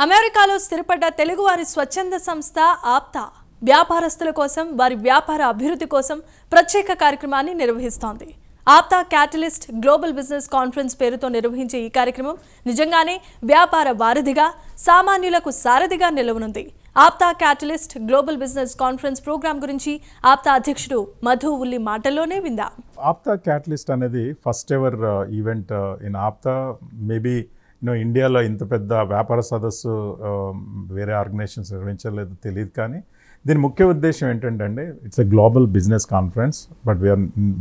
అమెరికాలో స్థిరపడ్డ తెలుగువారి స్వచ్ఛంద సంస్థ ఆప్తా వ్యాపారస్తుల కోసం వారి వ్యాపార అభివృద్ధి కోసం ప్రత్యేక కార్యక్రమాన్ని నిర్వహిస్తోంది. APTA catalyst global business conference పేరుతో నిర్వహించే ఈ కార్యక్రమం నిజంగానే వ్యాపార వారధిగా సామాన్యులకు సారథిగా నిలవనుంది. APTA catalyst global business conference program గురించి ఆప్తా అధ్యక్షుడు మధు ఉల్లి మాటల్లోనే విందాం. ఆప్తా క్యాటలిస్ట్ అనేది first ever event in APTA. Maybe ఇండియాలో ఇంత పెద్ద వ్యాపార సదస్సు వేరే ఆర్గనైజేషన్స్ నిర్వహించలేదు తెలియదు, కానీ దీని ముఖ్య ఉద్దేశం ఏంటంటే it's a global business conference, but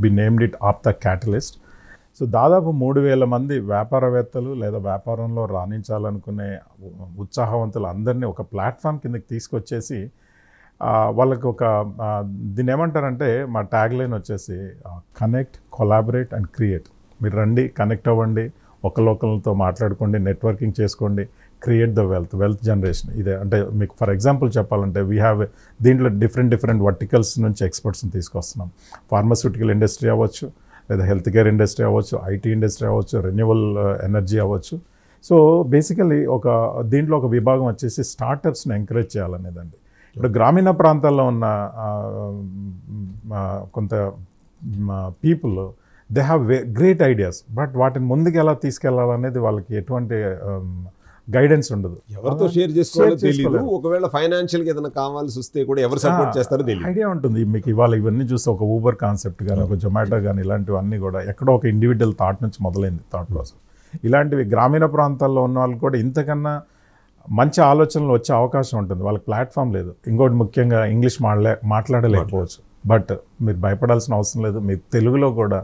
we named it APTA catalyst. So దాదాపు 3,000 మంది వ్యాపారవేత్తలు లేదా వ్యాపారంలో రాణించాలనుకునే ఉత్సాహవంతులు అందరినీ ఒక ప్లాట్ఫామ్ కిందకి తీసుకొచ్చేసి వాళ్ళకి ఒక దీన్ని ఏమంటారంటే మా ట్యాగ్ లైన్ వచ్చేసి కనెక్ట్, కొలాబరేట్ అండ్ క్రియేట్. మీరు రండి, కనెక్ట్ అవ్వండి, ఒకరితో మాట్లాడుకోండి, నెట్వర్కింగ్ చేసుకోండి, క్రియేట్ ద వెల్త్ జనరేషన్. ఇదే అంటే మీకు ఫర్ ఎగ్జాంపుల్ చెప్పాలంటే వీ హ్యావ్ దీంట్లో డిఫరెంట్ వర్టికల్స్ నుంచి ఎక్స్పర్ట్స్ని తీసుకొస్తున్నాం. ఫార్మాస్యూటికల్ ఇండస్ట్రీ అవ్వచ్చు, లేదా హెల్త్ కేర్ ఇండస్ట్రీ అవ్వచ్చు, ఐటీ ఇండస్ట్రీ అవ్వచ్చు, రెన్యూవల్ ఎనర్జీ అవ్వచ్చు. సో బేసికలీ దీంట్లో ఒక విభాగం వచ్చేసి స్టార్టప్స్ని ఎంకరేజ్ చేయాలనేదండి. ఇప్పుడు గ్రామీణ ప్రాంతాల్లో ఉన్న కొంత people they have great ideas, but వాటిని ముందుకు ఎలా తీసుకెళ్లాలనేది వాళ్ళకి ఎటువంటి గైడెన్స్ ఉండదు. ఎవరితో షేర్ చేసుకోవాలో తెలియదు. ఒకవేళ ఫైనాన్షియల్గా ఏదైనా కావాల్సి వస్తే కూడా ఎవరు సపోర్ట్ చేస్తారో తెలియదు. ఐడియా ఉంటుంది మీకు. ఇవాళ ఇవన్నీ చూస్తే ఒక ఊబర్ కాన్సెప్ట్ కానీ, ఒక జొమాటో కానీ, ఇలాంటివన్నీ కూడా ఎక్కడో ఒక ఇండివిజువల్ థాట్ నుంచి మొదలైంది థాట్ ప్రాసెస్. ఇలాంటివి గ్రామీణ ప్రాంతాల్లో ఉన్న వాళ్ళు కూడా ఇంతకన్నా మంచి ఆలోచనలు వచ్చే అవకాశం ఉంటుంది. వాళ్ళకి ప్లాట్ఫామ్ లేదు. ఇంకోటి ముఖ్యంగా ఇంగ్లీష్ మాట్లాడలేకపోవచ్చు, బట్ మీరు భయపడాల్సిన అవసరం లేదు. మీరు తెలుగులో కూడా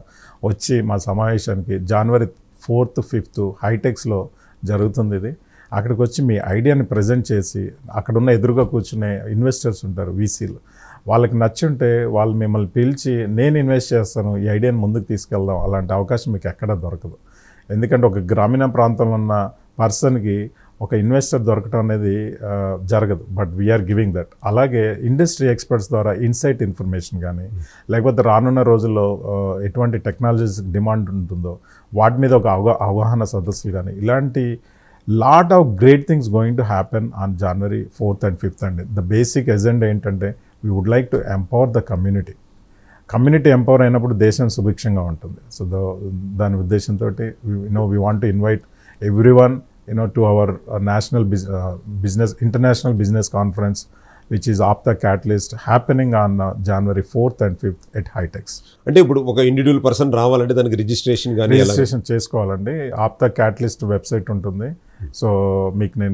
వచ్చి మా సమావేశానికి January 4th, 5th హైటెక్స్లో జరుగుతుంది ఇది. అక్కడికి వచ్చి మీ ఐడియాని ప్రజెంట్ చేసి అక్కడున్న ఎదురుగా కూర్చునే ఇన్వెస్టర్స్ ఉంటారు, వీసీలు. వాళ్ళకి నచ్చుంటే వాళ్ళు మిమ్మల్ని పిలిచి నేను ఇన్వెస్ట్ చేస్తాను, ఈ ఐడియాని ముందుకు తీసుకెళ్దాం. అలాంటి అవకాశం మీకు ఎక్కడా దొరకదు. ఎందుకంటే ఒక గ్రామీణ ప్రాంతంలో ఉన్న పర్సన్కి ఒక ఇన్వెస్టర్ దొరకడం అనేది జరగదు, బట్ వీఆర్ గివింగ్ దట్. అలాగే ఇండస్ట్రీ ఎక్స్పర్ట్స్ ద్వారా ఇన్సైట్ ఇన్ఫర్మేషన్ కానీ, లేకపోతే రానున్న రోజుల్లో ఎటువంటి టెక్నాలజీస్ డిమాండ్ ఉంటుందో వాటి మీద ఒక అవగాహన సదస్సులు కానీ, ఇలాంటి lot of great things going to happen on January 4th and 5th అండి. ద బేసిక్ ఎజెండా ఏంటంటే we would like to empower the community empower అయినప్పుడు దేశం సుభిక్షంగా ఉంటుంది. సో దాని ఉద్దేశంతో we want to invite everyone to our international business conference, which is Apta Catalyst, happening on January 4th and 5th at Hitex. అంటే ఇప్పుడు ఒక individual person రావాలంటే దానికి రిజిస్ట్రేషన్ చేసుకోవాలండి. ఆప్తా క్యాటలిస్ట్ వెబ్సైట్ ఉంటుంది. సో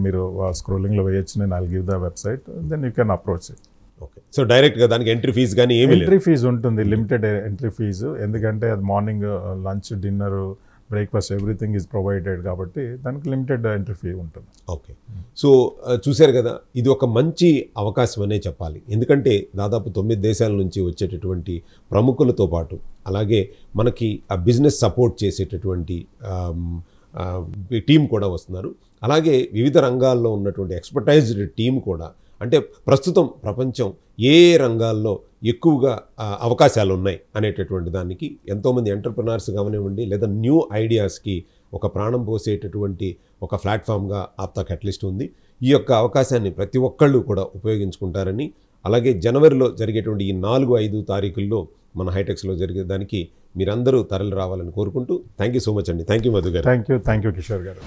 మీరు స్క్రోలింగ్లో వేయచ్చు. నేను I'll give the website, then you can approach it. Okay. So డైరెక్ట్గా దానికి ఎంట్రీ ఫీజు కానీ ఏమి ఎంట్రీ ఫీజు ఉంటుంది, లిమిటెడ్ ఎంట్రీ ఫీజు. ఎందుకంటే అది morning lunch, dinner, breakfast everything is provided కాబట్టి దానికి లిమిటెడ్ ఎంట్రీ ఫీ ఉంటుంది. ఓకే. సో చూశారు కదా, ఇది ఒక మంచి అవకాశం అనే చెప్పాలి. ఎందుకంటే దాదాపు 9 దేశాల నుంచి వచ్చేటటువంటి ప్రముఖులతో పాటు అలాగే మనకి ఆ బిజినెస్ సపోర్ట్ చేసేటటువంటి టీం కూడా వస్తున్నారు. అలాగే వివిధ రంగాల్లో ఉన్నటువంటి ఎక్స్పర్టైజ్డ్ టీం కూడా, అంటే ప్రస్తుతం ప్రపంచం ఏ రంగాల్లో ఎక్కువగా అవకాశాలు ఉన్నాయి అనేటటువంటి దానికి ఎంతోమంది ఎంటర్ప్రినర్స్ కానివ్వండి, లేదా న్యూ ఐడియాస్కి ఒక ప్రాణం పోసేటటువంటి ఒక ప్లాట్ఫామ్గా ఆప్తా క్యాటలిస్ట్ ఉంది. ఈ యొక్క అవకాశాన్ని ప్రతి ఒక్కళ్ళు కూడా ఉపయోగించుకుంటారని, అలాగే జనవరిలో జరిగేటువంటి ఈ 4-5 తారీఖుల్లో మన హైటెక్స్లో జరిగేదానికి మీరందరూ తరలి రావాలని కోరుకుంటూ థ్యాంక్ యూ సో మచ్ అండి. థ్యాంక్ యూ మధు గారు. థ్యాంక్ యూ కిషోర్ గారు.